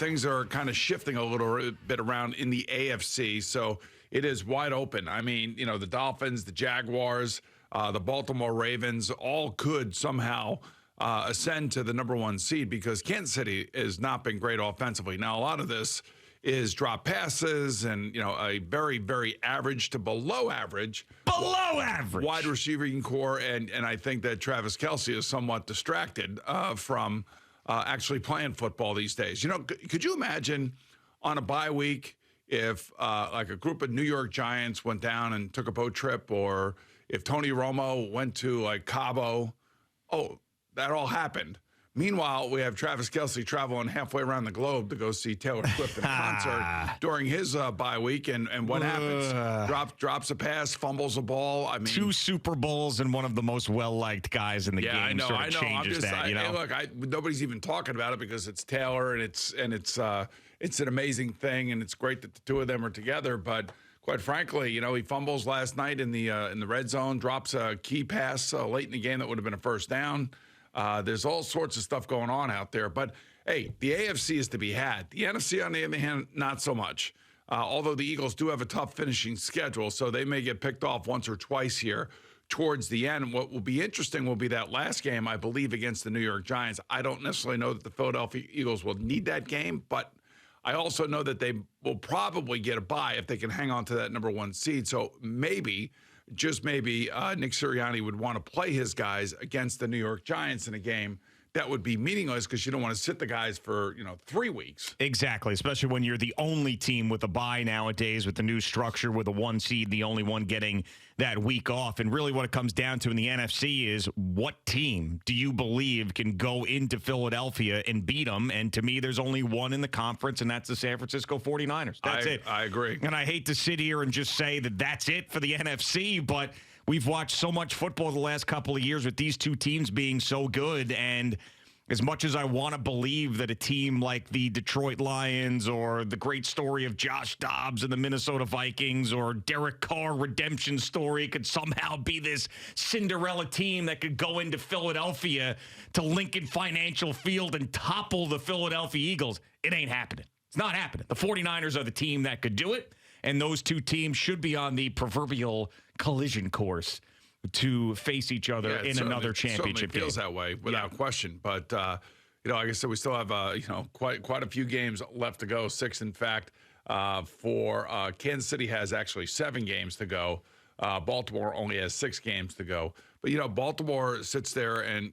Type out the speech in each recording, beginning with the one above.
things are kind of shifting a little bit around in the AFC, so it is wide open. I mean, the Dolphins, the Jaguars, the Baltimore Ravens all could somehow ascend to the number 1 seed because Kansas City has not been great offensively. Now, a lot of this is drop passes and, a very, very average to below average wide receiving core. And I think that Travis Kelce is somewhat distracted from actually playing football these days. Could you imagine on a bye week if like a group of New York Giants went down and took a boat trip, or if Tony Romo went to like Cabo? Oh, that all happened. Meanwhile, we have Travis Kelce traveling halfway around the globe to go see Taylor Swift in concert during his bye week. And what happens? Drops a pass, fumbles a ball. I mean, 2 Super Bowls and one of the most well-liked guys in the game. I know. Changes Nobody's even talking about it because it's Taylor and it's an amazing thing, and it's great that the two of them are together. But quite frankly, he fumbles last night in the red zone, drops a key pass late in the game that would have been a first down. There's all sorts of stuff going on out there. But, hey, the AFC is to be had. The NFC, on the other hand, not so much. Although the Eagles do have a tough finishing schedule, so they may get picked off once or twice here towards the end. What will be interesting will be that last game, I believe, against the New York Giants. I don't necessarily know that the Philadelphia Eagles will need that game, but I also know that they will probably get a bye if they can hang on to that number 1 seed. So maybe, just maybe, Nick Sirianni would want to play his guys against the New York Giants in a game that would be meaningless because you don't want to sit the guys for, 3 weeks. Exactly, especially when you're the only team with a bye nowadays with the new structure with a 1 seed, the only one getting that week off. And really what it comes down to in the NFC is what team do you believe can go into Philadelphia and beat them? And to me, there's only one in the conference, and that's the San Francisco 49ers. That's it. I agree. And I hate to sit here and just say that that's it for the NFC, but we've watched so much football the last couple of years with these two teams being so good, and as much as I want to believe that a team like the Detroit Lions or the great story of Josh Dobbs and the Minnesota Vikings or Derek Carr redemption story could somehow be this Cinderella team that could go into Philadelphia to Lincoln Financial Field and topple the Philadelphia Eagles, it ain't happening. It's not happening. The 49ers are the team that could do it, and those two teams should be on the proverbial collision course to face each other in another championship game. It feels that way without question. But, like I said, we still have, quite a few games left to go, 6, in fact, for Kansas City has actually 7 games to go. Baltimore only has 6 games to go. But, Baltimore sits there and,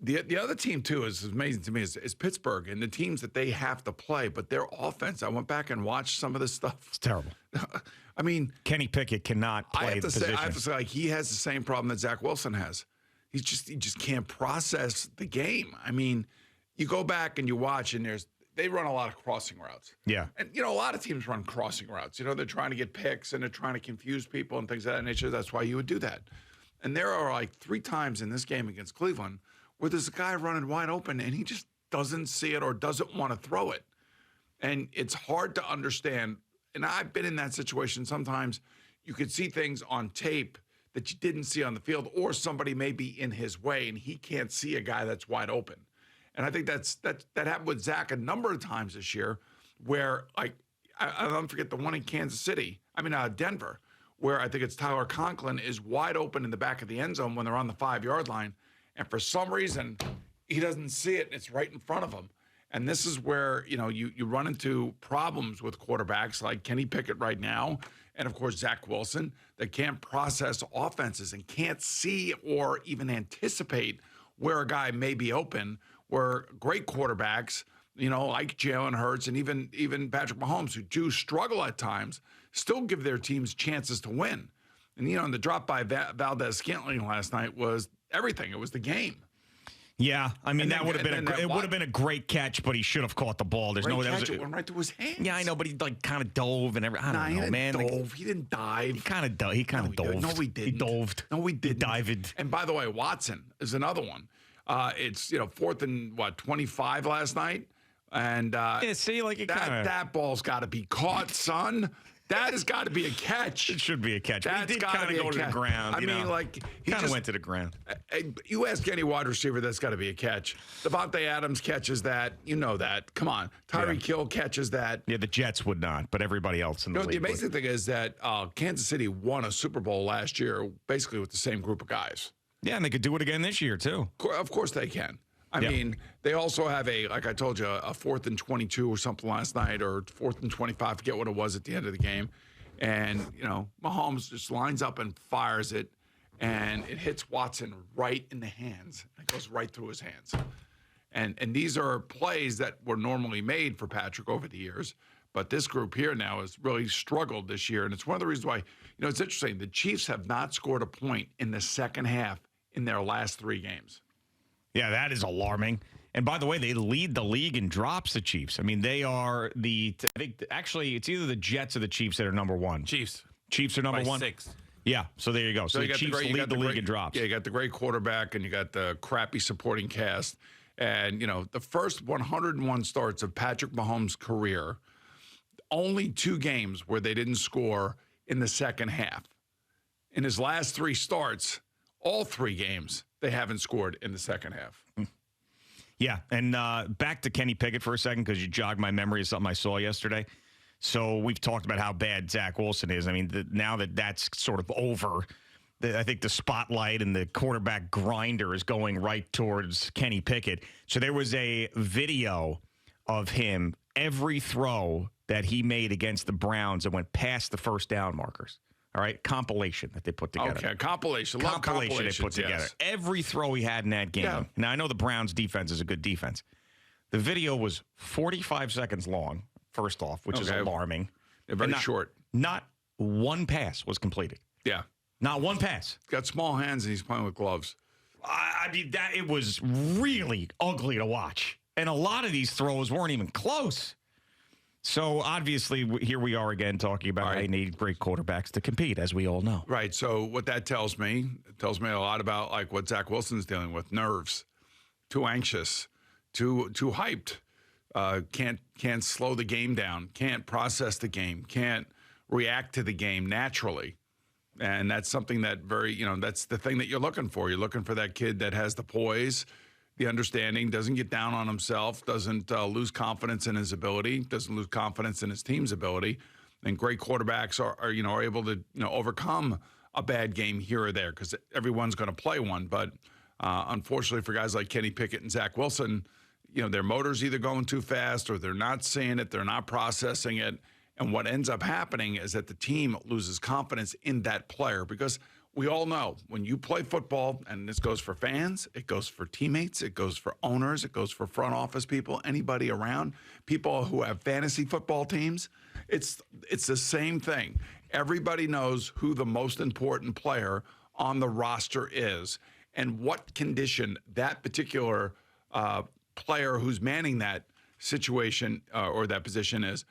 the other team, too, is amazing to me is Pittsburgh and the teams that they have to play. But their offense, I went back and watched some of this stuff. It's terrible. I mean, Kenny Pickett cannot play the position. I have to say, like, he has the same problem that Zach Wilson has. He just can't process the game. I mean, you go back and you watch, and they run a lot of crossing routes. Yeah. And, a lot of teams run crossing routes. They're trying to get picks, and they're trying to confuse people and things of that nature. That's why you would do that. And there are, like, 3 times in this game against Cleveland where there's a guy running wide open, and he just doesn't see it or doesn't want to throw it. And it's hard to understand. And I've been in that situation. Sometimes you could see things on tape that you didn't see on the field, or somebody may be in his way and he can't see a guy that's wide open. And I think that happened with Zach a number of times this year, where, like, I don't forget the one in Denver, where I think it's Tyler Conklin is wide open in the back of the end zone when they're on the 5-yard line. And for some reason, he doesn't see it, and it's right in front of him. And this is where, you run into problems with quarterbacks like Kenny Pickett right now, and, of course, Zach Wilson, that can't process offenses and can't see or even anticipate where a guy may be open, where great quarterbacks, like Jalen Hurts and even Patrick Mahomes, who do struggle at times, still give their teams chances to win. And, and the drop by Valdez-Scantling last night was everything. It was the game. Yeah, I mean, that would have been a great catch, but he should have caught the ball. It went right through his hands. Yeah, I know, but he kind of dove and everything. I don't know, man. He didn't dive. He kind of dove. No, he didn't. He doved. No, he didn't. He dived. And by the way, Watson is another one. It's 4th and 25 last night, and see, like, that ball's got to be caught, son. That has got to be a catch. It should be a catch. That's He did gotta kind of be a go to the catch. ground. I mean, like, he kind of just went to the ground. You ask any wide receiver, that's got to be a catch. Devontae Adams catches that. You know that. Come on. Tyreek Hill catches that. Yeah, the Jets would not, but everybody else in the league The amazing thing is that Kansas City won a Super Bowl last year basically with the same group of guys. Yeah, and they could do it again this year, too. Of course they can. I mean, they also have like I told you, a 4th and 22 or something last night, or 4th and 25, I forget what it was at the end of the game. And, Mahomes just lines up and fires it, and it hits Watson right in the hands. It goes right through his hands. And these are plays that were normally made for Patrick over the years. But this group here now has really struggled this year. And it's one of the reasons why, it's interesting. The Chiefs have not scored a point in the second half in their last 3 games. Yeah, that is alarming. And by the way, they lead the league in drops, the Chiefs. I mean, they are actually, it's either the Jets or the Chiefs that are number 1. Chiefs are number by 1. 6. Yeah, so there you go. So the Chiefs lead the league in drops. Yeah, you got the great quarterback, and you got the crappy supporting cast. And, the first 101 starts of Patrick Mahomes' career, only 2 games where they didn't score in the second half. In his last 3 starts, all 3 games, they haven't scored in the second half. Yeah, and back to Kenny Pickett for a second, because you jogged my memory of something I saw yesterday. So we've talked about how bad Zach Wilson is. I mean, now that that's sort of over, I think the spotlight and the quarterback grinder is going right towards Kenny Pickett. So there was a video of him, every throw that he made against the Browns that went past the first down markers. All right, compilation that they put together. Okay, compilation. Love Compilation they put together. Yes. Every throw he had in that game. Yeah. Now, I know the Browns' defense is a good defense. The video was 45 seconds long, first off, which is alarming. They're very short. Not one pass was completed. Yeah. Not one pass. He's got small hands, and he's playing with gloves. I mean, it was really ugly to watch. And a lot of these throws weren't even close. So, obviously, here we are again talking about how you need great quarterbacks to compete, as we all know. Right. So, what that tells me, a lot about like what Zach Wilson's dealing with. Nerves. Too anxious. Too hyped. Can't slow the game down. Can't process the game. Can't react to the game naturally. And that's something that that's the thing that you're looking for. You're looking for that kid that has the poise, the understanding, doesn't get down on himself, doesn't lose confidence in his ability, doesn't lose confidence in his team's ability. And great quarterbacks are able to overcome a bad game here or there, because everyone's going to play one. But unfortunately for guys like Kenny Pickett and Zach Wilson, their motor's either going too fast, or they're not seeing it, they're not processing it. And what ends up happening is that the team loses confidence in that player, because we all know when you play football, and this goes for fans, it goes for teammates, it goes for owners, it goes for front office people, anybody around, people who have fantasy football teams, it's the same thing. Everybody knows who the most important player on the roster is and what condition that particular player who's manning that situation or that position is,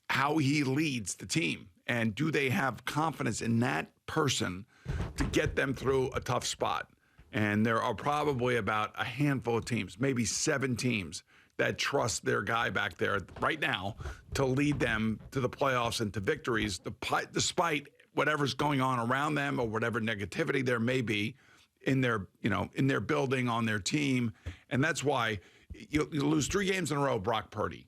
how he leads the team. And do they have confidence in that person to get them through a tough spot? And there are probably about a handful of teams, maybe 7 teams, that trust their guy back there right now to lead them to the playoffs and to victories, despite whatever's going on around them or whatever negativity there may be in their building, on their team. And that's why you lose 3 games in a row, Brock Purdy.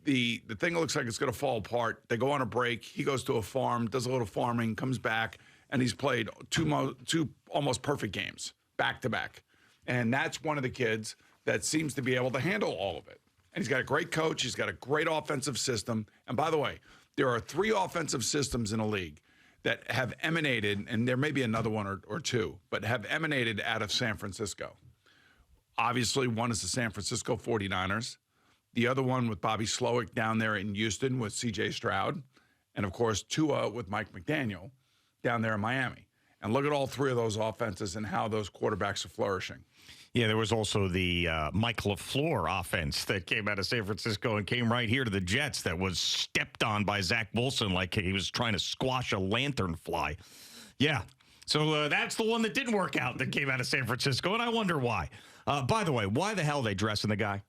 The thing looks like it's going to fall apart. They go on a break. He goes to a farm, does a little farming, comes back, and he's played two almost perfect games back to back. And that's one of the kids that seems to be able to handle all of it. And he's got a great coach. He's got a great offensive system. And by the way, there are 3 offensive systems in a league that have emanated, and there may be another one or 2, but have emanated out of San Francisco. Obviously, one is the San Francisco 49ers. The other one with Bobby Slowick down there in Houston with C.J. Stroud. And, of course, Tua with Mike McDaniel down there in Miami. And look at all 3 of those offenses and how those quarterbacks are flourishing. Yeah, there was also the Mike LaFleur offense that came out of San Francisco and came right here to the Jets that was stepped on by Zach Wilson like he was trying to squash a lanternfly. Yeah, so that's the one that didn't work out that came out of San Francisco, and I wonder why. By the way, why the hell are they dressing the guy?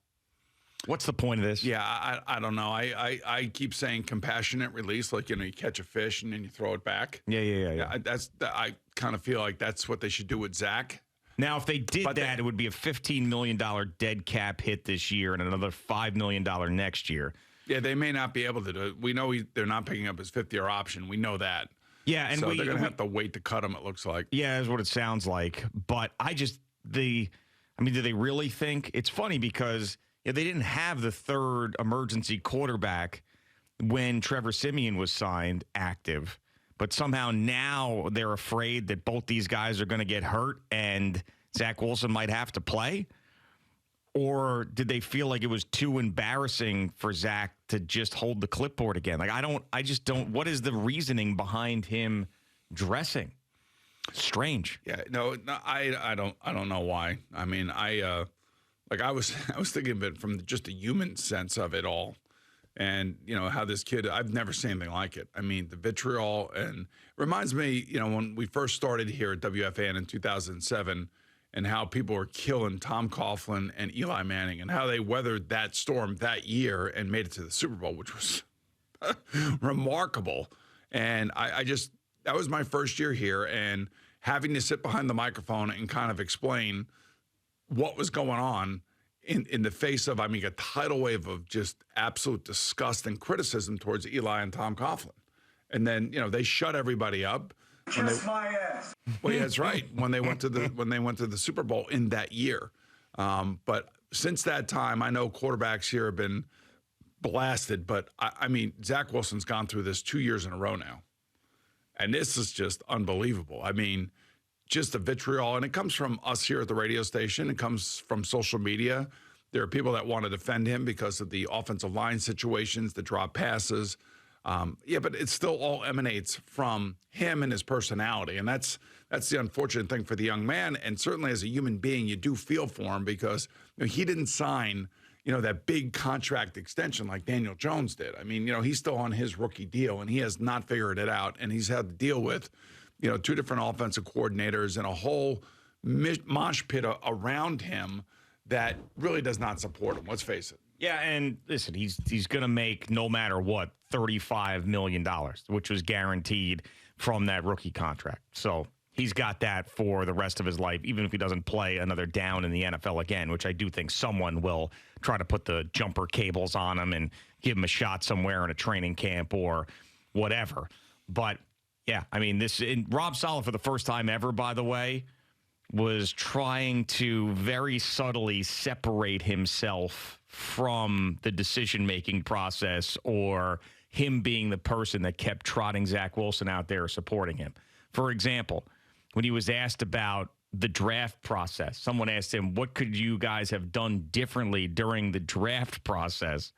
What's the point of this? Yeah, I don't know. I keep saying compassionate release, like, you catch a fish and then you throw it back. Yeah. I kind of feel like that's what they should do with Zach. Now, if they did it would be a $15 million dead cap hit this year and another $5 million next year. Yeah, they may not be able to do it. We know they're not picking up his fifth-year option. We know that. Yeah, and so they're going to have to wait to cut him, it looks like. Yeah, that's what it sounds like. But do they really think? It's funny because they didn't have the third emergency quarterback when Trevor Siemian was signed active. But somehow now they're afraid that both these guys are going to get hurt and Zach Wilson might have to play. Or did they feel like it was too embarrassing for Zach to just hold the clipboard again? Like, I just don't. What is the reasoning behind him dressing? Strange. Yeah, no, I don't know why. I mean, I was thinking of it from just the human sense of it all. And, how this kid, I've never seen anything like it. I mean, the vitriol, and it reminds me, when we first started here at WFAN in 2007, and how people were killing Tom Coughlin and Eli Manning, and how they weathered that storm that year and made it to the Super Bowl, which was remarkable. And that was my first year here, and having to sit behind the microphone and kind of explain what was going on in the face of, a tidal wave of just absolute disgust and criticism towards Eli and Tom Coughlin. And then, they shut everybody up. Kiss my ass. Well, yeah, that's right. When they went to the Super Bowl in that year. But since that time, I know quarterbacks here have been blasted, but Zach Wilson's gone through this 2 years in a row now. And this is just unbelievable. Just the vitriol, and it comes from us here at the radio station. It comes from social media. There are people that want to defend him because of the offensive line situations, the drop passes. But it still all emanates from him and his personality. And that's the unfortunate thing for the young man. And certainly as a human being, you do feel for him because he didn't sign, that big contract extension like Daniel Jones did. He's still on his rookie deal, and he has not figured it out. And he's had to deal with, two different offensive coordinators and a whole mosh pit around him that really does not support him. Let's face it. Yeah, and listen, he's going to make, no matter what, $35 million, which was guaranteed from that rookie contract. So he's got that for the rest of his life, even if he doesn't play another down in the NFL again, which I do think someone will try to put the jumper cables on him and give him a shot somewhere in a training camp or whatever. But, yeah, Rob Saleh, for the first time ever, by the way, was trying to very subtly separate himself from the decision-making process or him being the person that kept trotting Zach Wilson out there supporting him. For example, when he was asked about the draft process, someone asked him, what could you guys have done differently during the draft process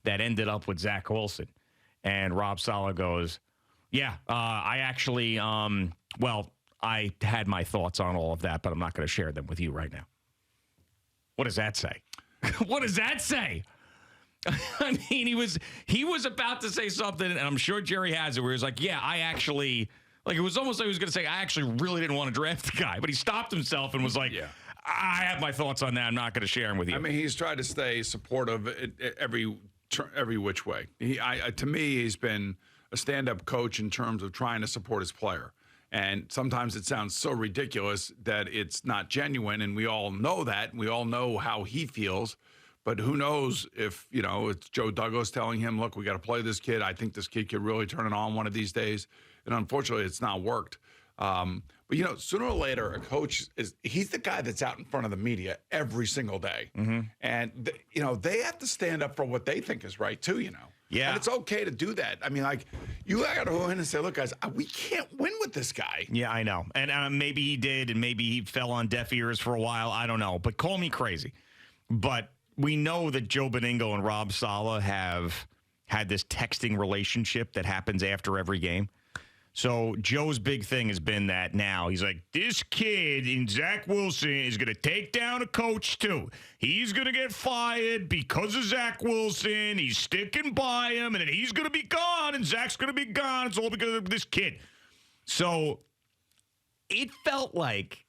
that ended up with Zach Wilson? And Rob Saleh goes, I actually, I had my thoughts on all of that, but I'm not going to share them with you right now. What does that say? What does that say? He was about to say something, and I'm sure Jerry has it, where he was like, I actually, it was almost like he was going to say, I actually really didn't want to draft the guy, but he stopped himself and was like, I have my thoughts on that. I'm not going to share them with you. He's tried to stay supportive every which way. To me, he's been a stand-up coach in terms of trying to support his player. And sometimes it sounds so ridiculous that it's not genuine, and we all know that. We all know how he feels. But who knows if, it's Joe Douglas telling him, look, we got to play this kid. I think this kid could really turn it on one of these days. And unfortunately, it's not worked. But, sooner or later, a coach he's the guy that's out in front of the media every single day. Mm-hmm. And, they have to stand up for what they think is right, too, Yeah. And it's okay to do that. You got to go in and say, look, guys, we can't win with this guy. Yeah, I know. And maybe he did, and maybe he fell on deaf ears for a while. I don't know. But call me crazy. But we know that Joe Beningo and Rob Saleh have had this texting relationship that happens after every game. So Joe's big thing has been that now. He's like, this kid in Zach Wilson is going to take down a coach, too. He's going to get fired because of Zach Wilson. He's sticking by him, and then he's going to be gone, and Zach's going to be gone. It's all because of this kid. So it felt like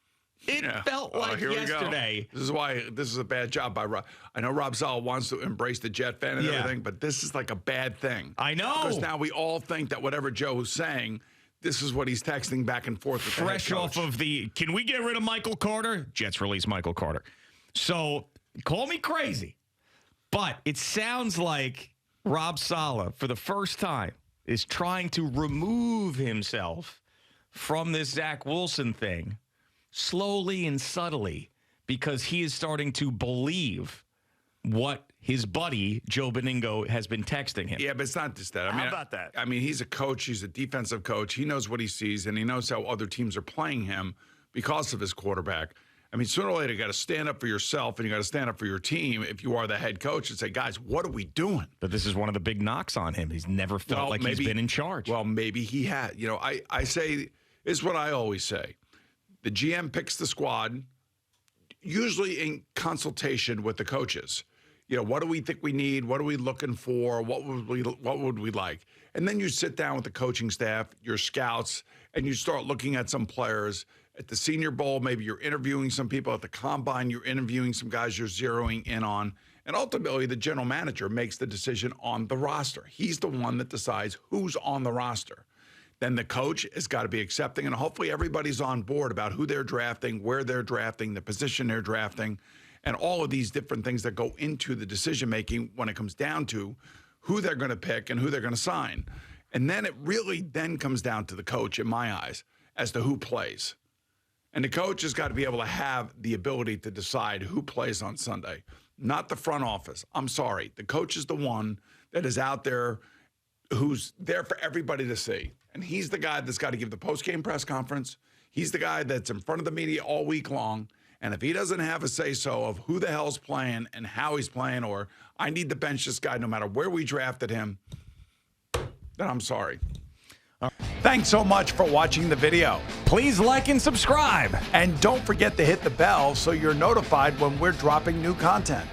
It felt like yesterday. This is why this is a bad job by Rob. I know Rob Saleh wants to embrace the Jet fan and everything, but this is like a bad thing. I know. Because now we all think that whatever Joe is saying, this is what he's texting back and forth with the Fresh head coach. off of can we get rid of Michael Carter? Jets release Michael Carter. So call me crazy, but it sounds like Rob Saleh, for the first time, is trying to remove himself from this Zach Wilson thing slowly and subtly because he is starting to believe what his buddy Joe Beningo has been texting him. Yeah, but it's not just that. How about that? I mean, he's a coach. He's a defensive coach. He knows what he sees, and he knows how other teams are playing him because of his quarterback. I mean, sooner or later, you got to stand up for yourself, and you got to stand up for your team if you are the head coach and say, guys, what are we doing? But this is one of the big knocks on him. He's never felt like he's been in charge. Well, maybe he had. You know, I say, this is what I always say. The GM picks the squad, usually in consultation with the coaches. You know, what do we think we need? What are we looking for? What would we like? And then you sit down with the coaching staff, your scouts, and you start looking at some players. At the Senior Bowl, maybe you're interviewing some people. At the Combine, you're interviewing some guys you're zeroing in on. And ultimately, the general manager makes the decision on the roster. He's the one that decides who's on the roster. Then the coach has got to be accepting, and hopefully everybody's on board about who they're drafting, where they're drafting, the position they're drafting, and all of these different things that go into the decision-making when it comes down to who they're going to pick and who they're going to sign. And then it really then comes down to the coach, in my eyes, as to who plays. And the coach has got to be able to have the ability to decide who plays on Sunday, not the front office. I'm sorry. The coach is the one that is out there who's there for everybody to see. And he's the guy that's got to give the post-game press conference. He's the guy that's in front of the media all week long. And if he doesn't have a say-so of who the hell's playing and how he's playing, or I need to bench this guy no matter where we drafted him, then I'm sorry. Thanks so much for watching the video. Please like and subscribe. And don't forget to hit the bell so you're notified when we're dropping new content.